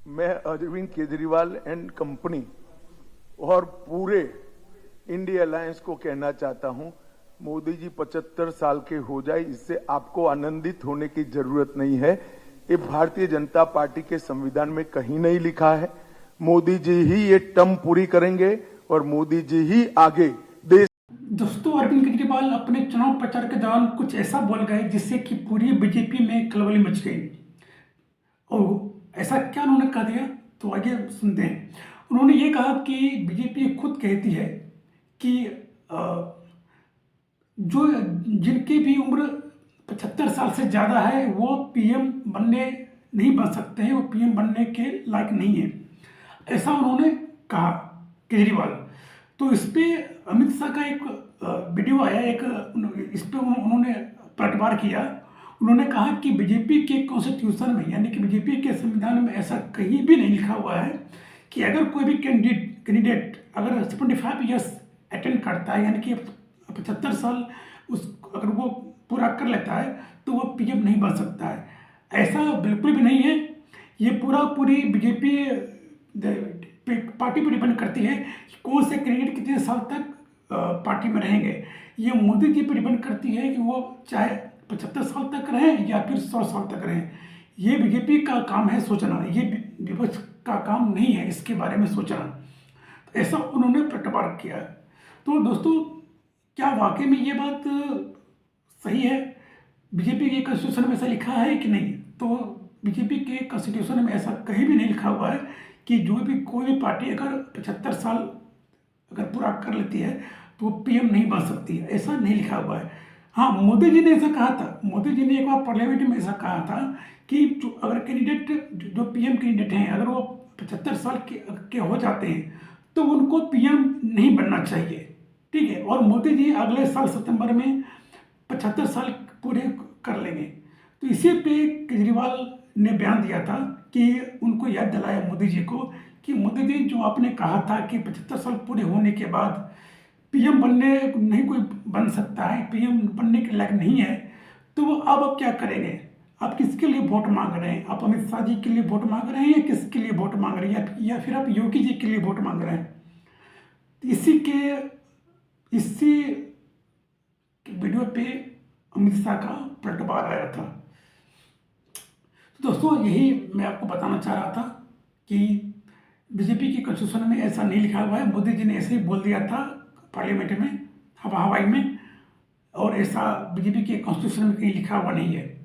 मैं Arvind Kejriwal and company और पूरे इंडिया अलायंस को कहना चाहता हूं, मोदी जी 75 साल के हो जाए, इससे आपको आनंदित होने की जरूरत नहीं है। ये भारतीय जनता पार्टी के संविधान में कहीं नहीं लिखा है। मोदी जी ही ये टर्म पूरी करेंगे और मोदी जी ही आगे देश। दोस्तों, अरविंद केजरीवाल अपने चुनाव प्रचार के दौरान कुछ ऐसा बोल गए जिससे कि पूरी बीजेपी में खलबली मच गई। और ऐसा क्या उन्होंने कह दिया, तो आगे सुनते हैं। उन्होंने ये कहा कि बीजेपी खुद कहती है कि जो जिनकी भी उम्र 75 साल से ज़्यादा है वो पीएम बनने नहीं बन सकते हैं, वो पीएम बनने के लायक नहीं है, ऐसा उन्होंने कहा केजरीवाल। तो इस पे अमित शाह का एक वीडियो आया, इस पे उन्होंने पलटवार किया। उन्होंने कहा कि बीजेपी के कॉन्स्टिट्यूशन में, यानी कि बीजेपी के संविधान में ऐसा कहीं भी नहीं लिखा हुआ है कि अगर कोई भी कैंडिडेट अगर 75 ईयर्स अटेंड करता है, यानी कि 75 साल अगर वो पूरा कर लेता है तो वो पीएम नहीं बन सकता है। ऐसा बिल्कुल भी नहीं है। ये पूरी बीजेपी पार्टी पर डिपेंड करती है कि कौन से कैंडिडेट कितने साल तक पार्टी में रहेंगे। ये मोदी जी पर डिपेंड करती है कि वो चाहे 75 साल तक रहें या फिर 100 साल तक रहें। ये बीजेपी का काम है सोचना, ये विपक्ष का काम नहीं है इसके बारे में सोचना। तो ऐसा उन्होंने पलटवार किया। तो दोस्तों, क्या वाकई में ये बात सही है? बीजेपी के कॉन्स्टिट्यूशन में ऐसा लिखा है कि नहीं? तो बीजेपी के कॉन्स्टिट्यूशन में ऐसा कहीं भी नहीं लिखा हुआ है कि कोई भी पार्टी अगर 75 साल अगर पूरा कर लेती है तो वो पीएम नहीं बन सकती है, ऐसा नहीं लिखा हुआ है। हाँ, मोदी जी ने ऐसा कहा था। मोदी जी ने एक बार पार्लियामेंट में ऐसा कहा था कि अगर कैंडिडेट जो पीएम कैंडिडेट हैं अगर वो 75 साल के हो जाते हैं तो उनको पीएम नहीं बनना चाहिए, ठीक है। और मोदी जी अगले साल सितंबर में 75 साल पूरे कर लेंगे। तो इसी पे केजरीवाल ने बयान दिया था कि उनको याद दिलाया मोदी जी को कि मोदी जी, जो आपने कहा था कि 75 साल पूरे होने के बाद पीएम बनने नहीं कोई बन सकता है, पीएम बनने के लायक नहीं है, तो वो अब क्या करेंगे? आप किसके लिए वोट मांग रहे हैं? आप अमित शाह जी के लिए वोट मांग रहे हैं या किसके लिए वोट मांग रहे हैं, या फिर आप योगी जी के लिए वोट मांग रहे हैं? इसी वीडियो पे अमित शाह का पलटवार आया था। तो दोस्तों, यही मैं आपको बताना चाह रहा था कि बीजेपी की कॉन्स्टिट्यूशन में ऐसा नहीं लिखा हुआ है। मोदी जी ने ऐसे ही बोल दिया था पार्लियामेंट में, हवाई में, और ऐसा बीजेपी के कॉन्स्टिट्यूशन में कहीं लिखा हुआ नहीं है।